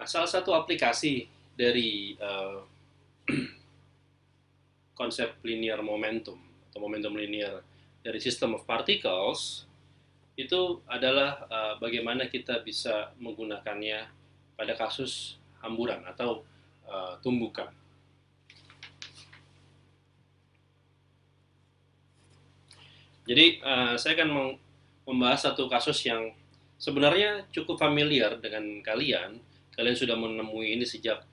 salah satu aplikasi dari konsep linear momentum atau momentum linear dari system of particles itu adalah bagaimana kita bisa menggunakannya pada kasus hamburan atau tumbukan. Jadi saya akan membahas satu kasus yang sebenarnya cukup familiar dengan kalian. Kalian sudah menemui ini sejak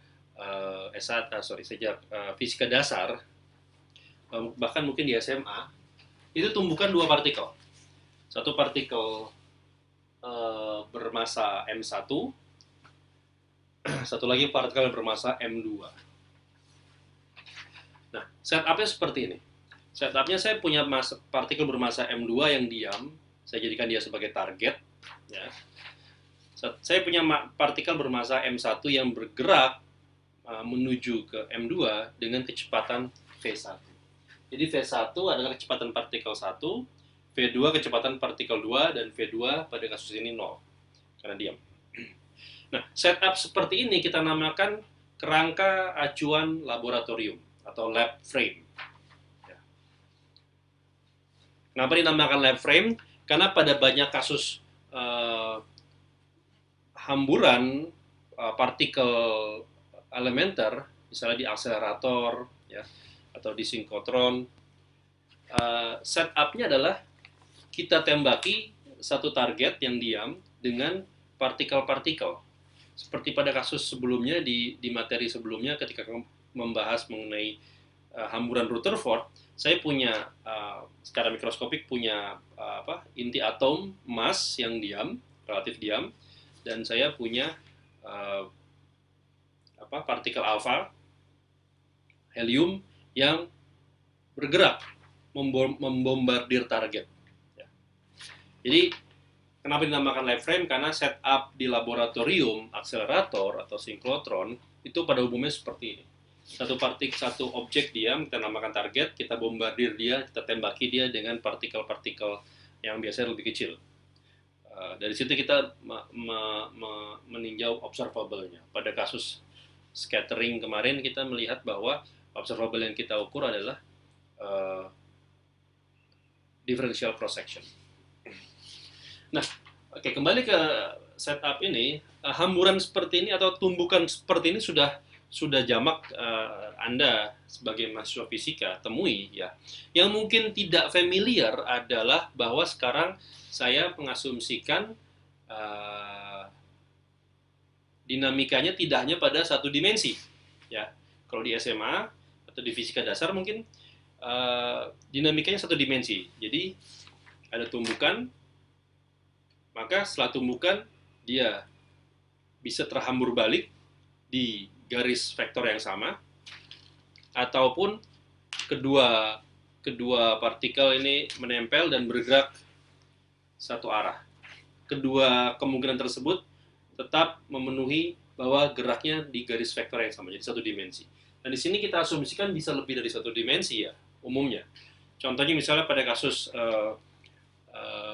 sejak fisika dasar, bahkan mungkin di SMA. Itu tumbukan dua partikel. Satu partikel bermasa M1, satu lagi partikel bermasa M2. Nah, setupnya seperti ini. Setupnya saya punya partikel bermasa M2 yang diam, saya jadikan dia sebagai target. Ya. Saya punya partikel bermasa M1 yang bergerak menuju ke M2 dengan kecepatan V1. Jadi V1 adalah kecepatan partikel 1, V2 kecepatan partikel 2, dan V2 pada kasus ini 0, karena diam. Nah, setup seperti ini kita namakan kerangka acuan laboratorium atau lab frame. Kenapa dinamakan lab frame? Karena pada banyak kasus hamburan partikel elementer, misalnya di akselerator, ya, atau di sinkrotron, setupnya adalah kita tembaki satu target yang diam dengan partikel-partikel. Seperti pada kasus sebelumnya, di materi sebelumnya ketika membahas mengenai hamburan Rutherford, saya punya secara mikroskopik punya inti atom emas yang diam, relatif diam, dan saya punya partikel alfa helium yang bergerak membombardir target. Ya. Jadi kenapa dinamakan lab frame? Karena setup di laboratorium, akselerator atau sinklotron itu pada umumnya seperti ini. Satu objek diam, kita namakan target, kita bombardir dia, kita tembaki dia dengan partikel-partikel yang biasanya lebih kecil. Dari situ kita meninjau observable-nya. Pada kasus scattering kemarin kita melihat bahwa observable yang kita ukur adalah differential cross section. Nah, oke, kembali ke setup ini, hamburan seperti ini atau tumbukan seperti ini sudah jamak Anda sebagai mahasiswa fisika temui, ya. Yang mungkin tidak familiar adalah bahwa sekarang saya mengasumsikan dinamikanya tidak hanya pada satu dimensi, ya. Kalau di SMA atau di fisika dasar mungkin dinamikanya satu dimensi. Jadi ada tumbukan, maka setelah tumbukan dia bisa terhambur balik di garis vektor yang sama, ataupun kedua partikel ini menempel dan bergerak satu arah. Kedua kemungkinan tersebut tetap memenuhi bahwa geraknya di garis vektor yang sama, jadi satu dimensi. Dan di sini kita asumsikan bisa lebih dari satu dimensi, ya, umumnya. Contohnya misalnya pada kasus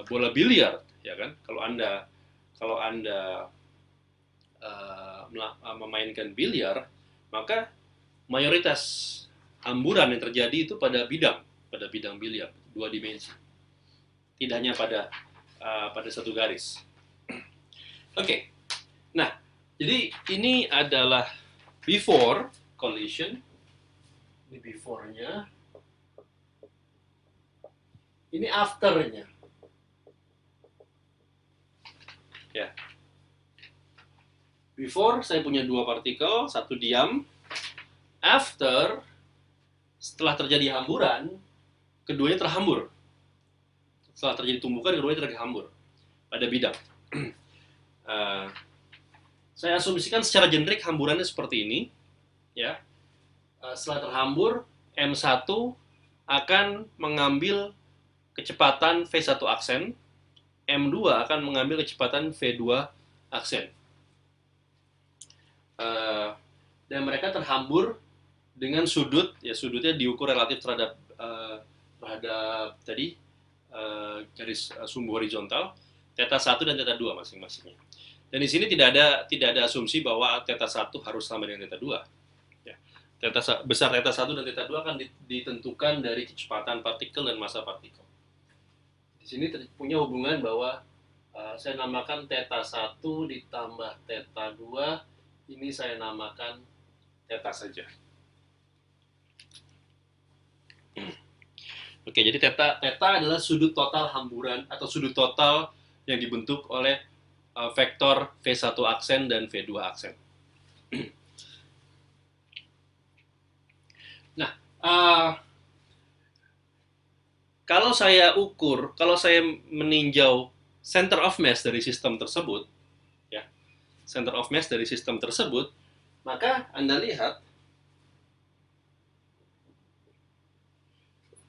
bola biliar, ya kan? Kalau anda memainkan biliar, maka mayoritas hamburan yang terjadi itu pada bidang biliar, dua dimensi, tidak hanya pada satu garis. Oke. Nah, jadi ini adalah before collision, ini before-nya, ini after-nya, ya. Before saya punya dua partikel, satu diam. After, setelah terjadi hamburan, keduanya terhambur. Setelah terjadi tumbukan, keduanya terhambur pada bidang. Saya asumsikan secara generik hamburannya seperti ini, ya. Setelah terhambur, M1 akan mengambil kecepatan V1 aksen, M2 akan mengambil kecepatan V2 aksen. Dan mereka terhambur dengan sudut, ya, sudutnya diukur relatif terhadap tadi garis sumbu horizontal, θ1 dan θ2 masing-masingnya. Dan di sini tidak ada asumsi bahwa theta 1 harus sama dengan theta 2. Ya. Besar theta 1 dan theta 2 kan ditentukan dari kecepatan partikel dan massa partikel. Di sini punya hubungan bahwa saya namakan theta 1 ditambah theta 2, ini saya namakan theta saja. Oke, jadi theta adalah sudut total hamburan atau sudut total yang dibentuk oleh vektor V1 aksen dan V2 aksen. Nah, kalau saya meninjau center of mass dari sistem tersebut, ya, center of mass dari sistem tersebut, maka Anda lihat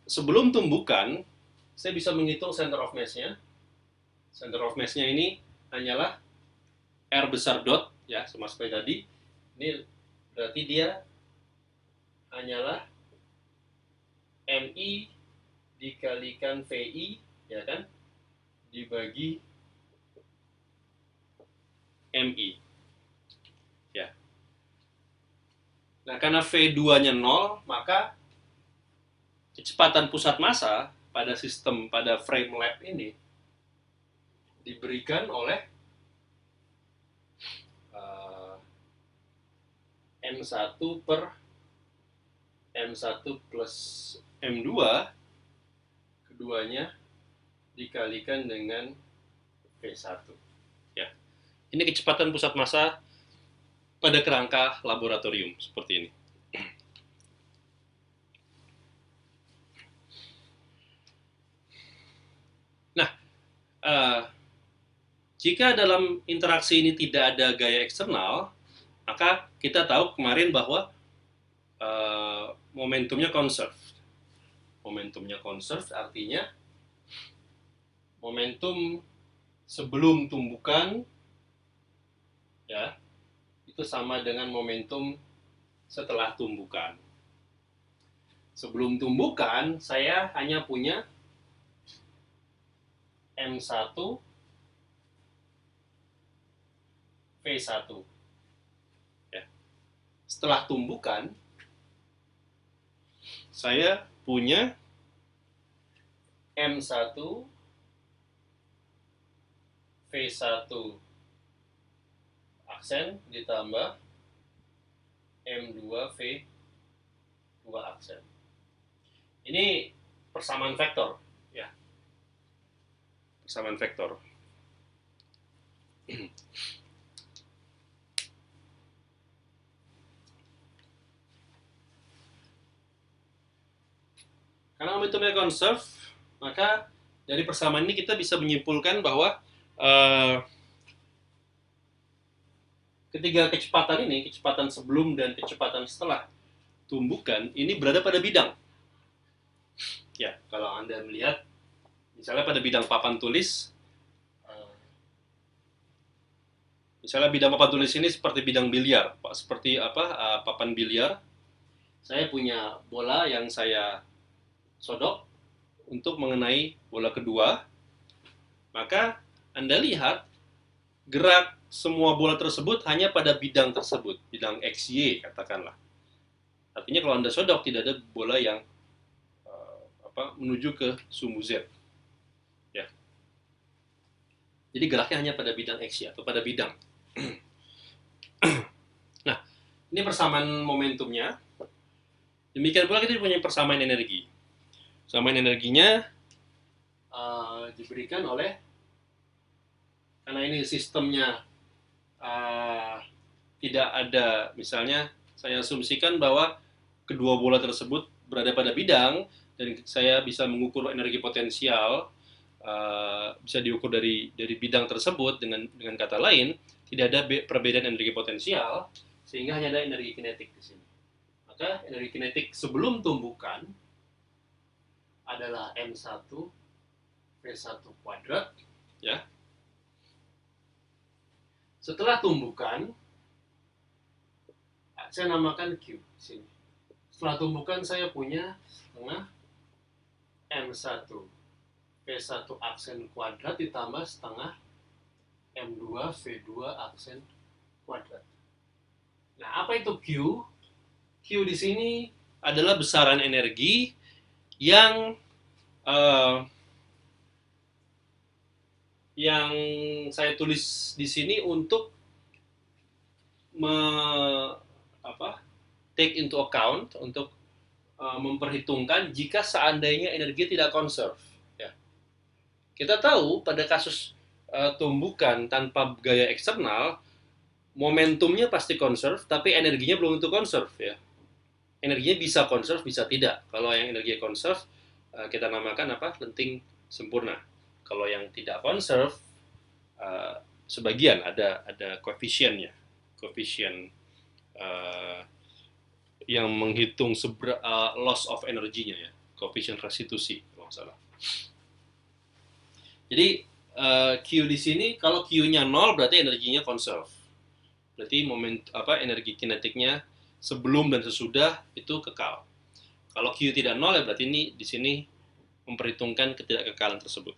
sebelum tumbukan, saya bisa menghitung center of mass-nya. Center of mass-nya ini hanyalah R besar dot, ya, sama seperti tadi. Ini berarti dia hanyalah MI dikalikan VI, ya kan, dibagi MI. Ya. Nah, karena V2-nya 0, maka kecepatan pusat massa pada frame lab ini diberikan oleh M1 per M1 plus M2, keduanya dikalikan dengan V1. Ya. Ini kecepatan pusat massa pada kerangka laboratorium seperti ini. Nah, jika dalam interaksi ini tidak ada gaya eksternal, maka kita tahu kemarin bahwa momentumnya conserved. Momentumnya conserved artinya momentum sebelum tumbukan, ya, itu sama dengan momentum setelah tumbukan. Sebelum tumbukan, saya hanya punya M1 V1. Ya. Setelah tumbukan, saya punya M1 V1 aksen ditambah M2 V2 aksen. Ini persamaan vektor, ya. Persamaan vektor. Karena momentumnya conserve, maka dari persamaan ini kita bisa menyimpulkan bahwa ketiga kecepatan ini, kecepatan sebelum dan kecepatan setelah tumbukan, ini berada pada bidang. Ya, kalau Anda melihat, misalnya pada bidang papan tulis, misalnya bidang papan tulis ini seperti bidang biliar, seperti papan biliar. Saya punya bola yang saya sodok untuk mengenai bola kedua, maka Anda lihat gerak semua bola tersebut hanya pada bidang tersebut, bidang XY katakanlah. Artinya kalau Anda sodok tidak ada bola yang menuju ke sumbu Z. Ya. Jadi geraknya hanya pada bidang XY atau pada bidang. Nah, ini persamaan momentumnya. Demikian pula kita punya persamaan energi. Persamaan energinya diberikan oleh, karena ini sistemnya tidak ada, misalnya saya asumsikan bahwa kedua bola tersebut berada pada bidang, dan saya bisa mengukur energi potensial, bisa diukur dari bidang tersebut. Dengan kata lain, tidak ada perbedaan energi potensial, sehingga hanya ada energi kinetik di sini. Maka energi kinetik sebelum tumbukan adalah M1 V1 kuadrat, ya. Setelah tumbukan, saya namakan Q di sini. Setelah tumbukan saya punya setengah M1 V1 aksen kuadrat ditambah setengah M2 V2 aksen kuadrat. Nah, apa itu Q? Q di sini adalah besaran energi yang yang saya tulis di sini untuk take into account, untuk memperhitungkan jika seandainya energi tidak conserve. Ya. Kita tahu pada kasus tumbukan tanpa gaya eksternal, momentumnya pasti conserve, tapi energinya belum tentu conserve. Ya. Energinya bisa conserve, bisa tidak. Kalau yang energi conserve, kita namakan apa? Lenting sempurna. Kalau yang tidak conserve, sebagian ada koefisiennya, koefisien yang menghitung loss of energinya, ya, koefisien restitusi kalau nggak salah. Jadi Q di sini kalau Q-nya 0 berarti energinya conserve. Berarti energi kinetiknya sebelum dan sesudah itu kekal. Kalau Q tidak 0 ya berarti ini di sini memperhitungkan ketidakkekalan tersebut.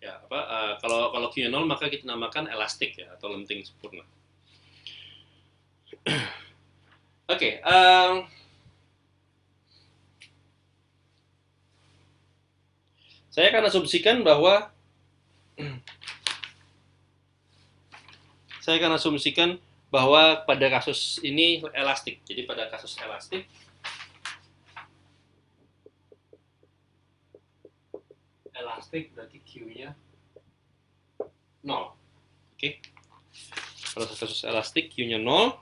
Ya, kalau Q-nya 0 maka kita namakan elastik, ya, atau lenting sempurna. Oke, saya akan asumsikan bahwa pada kasus ini elastik. Jadi pada kasus elastik, berarti Q-nya 0. Oke. Pada kasus elastik Q-nya 0,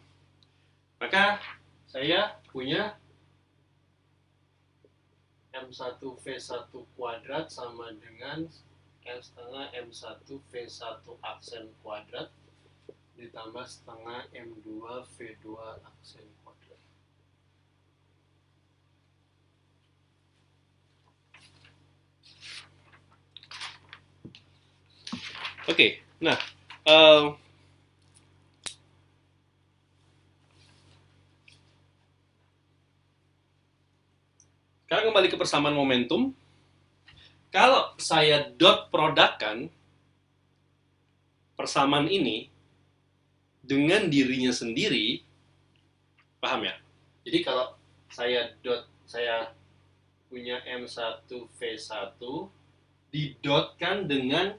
maka saya punya M1V1 kuadrat sama dengan L setengah M1V1 aksen kuadrat ditambah setengah M2V2 aksen kuadrat. Oke, nah sekarang kembali ke persamaan momentum. Kalau saya dot produkkan persamaan ini dengan dirinya sendiri, paham ya? Jadi kalau saya punya M1V1 didotkan dengan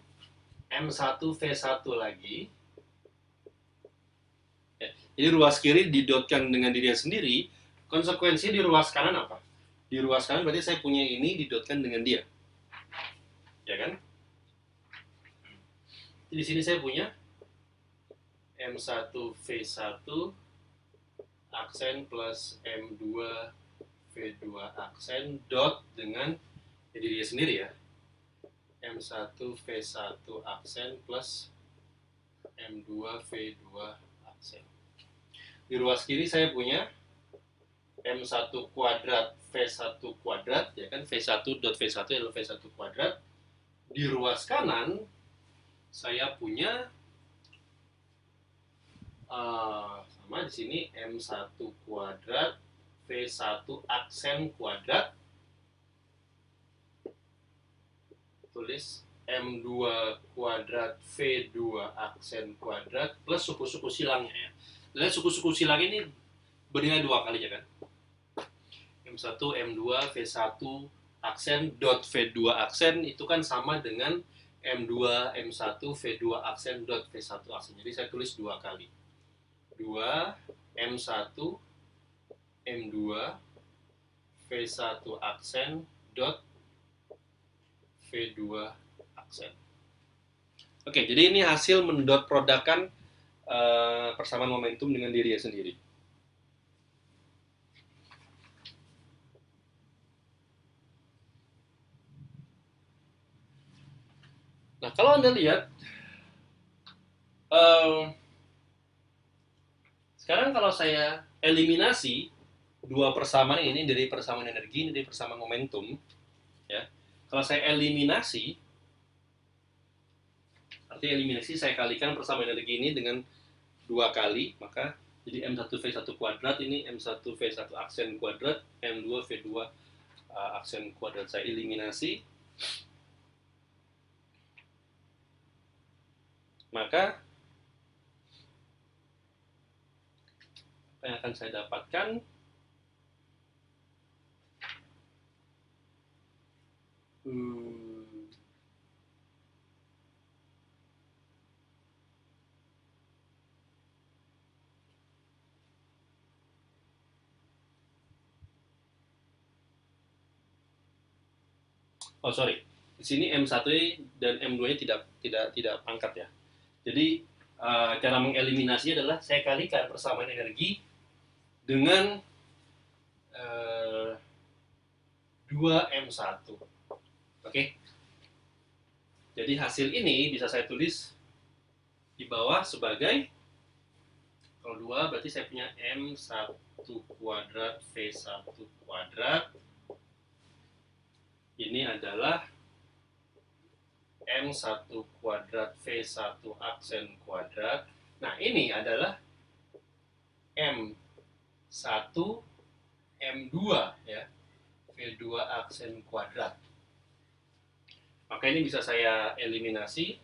M1V1 lagi, ya, jadi ruas kiri didotkan dengan dirinya sendiri, konsekuensi di ruas kanan apa? Di ruas kanan berarti saya punya ini didotkan dengan dia, ya kan? Di sini saya punya M1V1 aksen plus M2V2 aksen dot dengan dirinya sendiri, ya. M1V1 aksen plus M2V2 aksen. Di ruas kiri saya punya M1 kuadrat V1 kuadrat, ya kan, V1 dot V1 adalah V1 kuadrat. Di ruas kanan saya punya sama di sini M1 kuadrat V1 aksen kuadrat, tulis M2 kuadrat V2 aksen kuadrat plus suku-suku silangnya, ya. Dan suku-suku silang ini bernilai 2 kali, ya kan. M1 M2 V1 aksen dot V2 aksen itu kan sama dengan M2 M1 V2 aksen dot V1 aksen. Jadi saya tulis 2 kali. 2 M1 M2 V1 aksen dot V2 aksen. Oke, jadi ini hasil mendot produkkan persamaan momentum dengan dirinya sendiri. Nah, kalau Anda lihat, sekarang kalau saya eliminasi dua persamaan ini dari persamaan energi, ini dari persamaan momentum, ya. Kalau saya eliminasi, artinya eliminasi saya kalikan persamaan energi ini dengan 2 kali, maka jadi M1V1 kuadrat ini M1V1 aksen kuadrat, M2V2 aksen kuadrat saya eliminasi, maka apa yang akan saya dapatkan? Oh sorry, di sini M1 dan M2-nya tidak pangkat ya. Jadi cara mengeliminasi adalah saya kalikan persamaan energi dengan 2M1. Oke. Jadi hasil ini bisa saya tulis di bawah sebagai, kalau 2 berarti saya punya M1 kuadrat V1 kuadrat. Ini adalah M1 kuadrat V1 aksen kuadrat. Nah, ini adalah M1 M2 ya. V2 aksen kuadrat. Maka ini bisa saya eliminasi.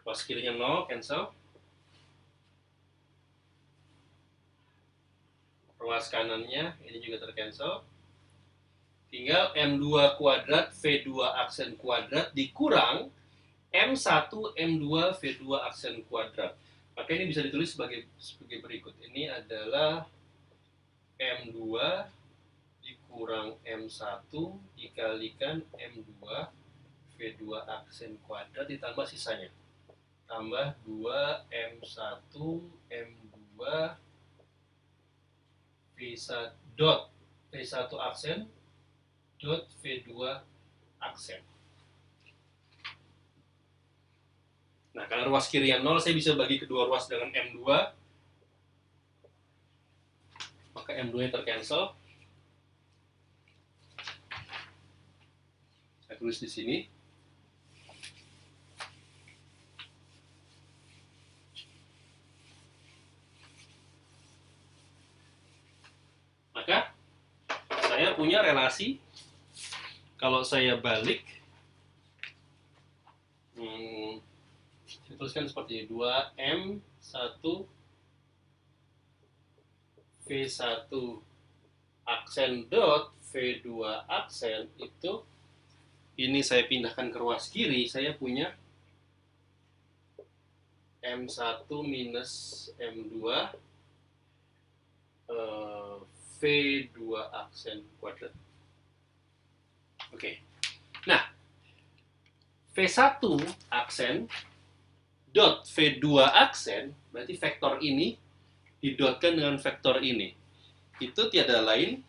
Ruas kirinya 0, cancel. Ruas kanannya ini juga tercancel. Tinggal M2 kuadrat V2 aksen kuadrat dikurang M1 M2 V2 aksen kuadrat. Maka ini bisa ditulis sebagai berikut. Ini adalah M2 dikurang M1 dikalikan M2 V2 aksen kuadrat ditambah sisanya. Tambah 2 M1 M2 V1 aksen dot V2 aksen. Nah, karena ruas kiri yang 0, saya bisa bagi kedua ruas dengan M2. Maka M2-nya tercancel. Saya tulis di sini. Maka saya punya relasi, kalau saya balik, saya tuliskan seperti ini, 2M1 V1 aksen dot V2 aksen itu, ini saya pindahkan ke ruas kiri, saya punya M1 minus M2 V2 aksen kuadrat. Oke. Nah, V1 aksen dot V2 aksen, berarti vektor ini didotkan dengan vektor ini. Itu tiada lain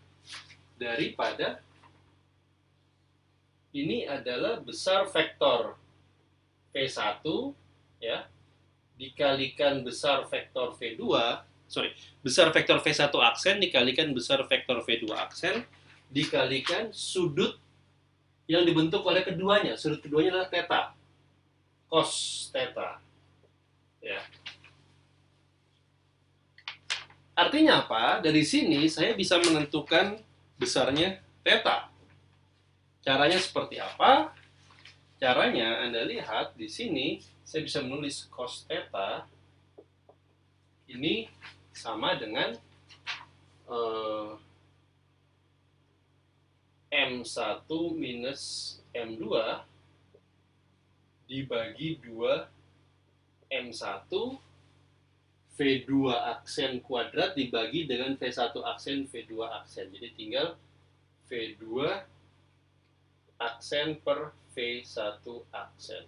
daripada ini adalah besar vektor V1 ya dikalikan besar vektor V2, besar vektor V1 aksen dikalikan besar vektor V2 aksen dikalikan sudut yang dibentuk oleh keduanya. Sudut keduanya adalah theta, cos theta. Ya. Artinya apa? Dari sini saya bisa menentukan besarnya theta. Caranya seperti apa? Caranya Anda lihat di sini, saya bisa menulis cos theta ini sama dengan M1 minus M2 dibagi 2 M1 V2 aksen kuadrat dibagi dengan V1 aksen V2 aksen. Jadi tinggal V2 aksen per V1 aksen.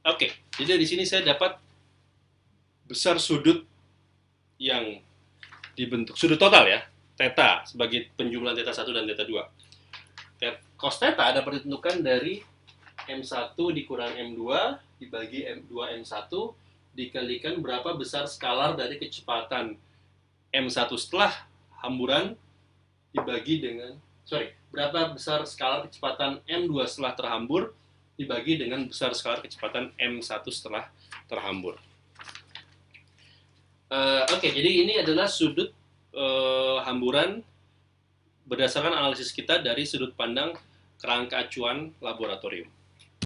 Oke, jadi di sini saya dapat besar sudut yang dibentuk, sudut total ya, theta sebagai penjumlahan theta 1 dan theta 2. Cos theta dapat ditentukan dari M1 dikurang M2 dibagi M2 M1 dikalikan berapa besar skalar dari kecepatan M1 setelah hamburan dibagi dengan, berapa besar skalar kecepatan M2 setelah terhambur dibagi dengan besar skalar kecepatan M1 setelah terhambur. Oke, jadi ini adalah sudut hamburan berdasarkan analisis kita dari sudut pandang kerangka acuan laboratorium.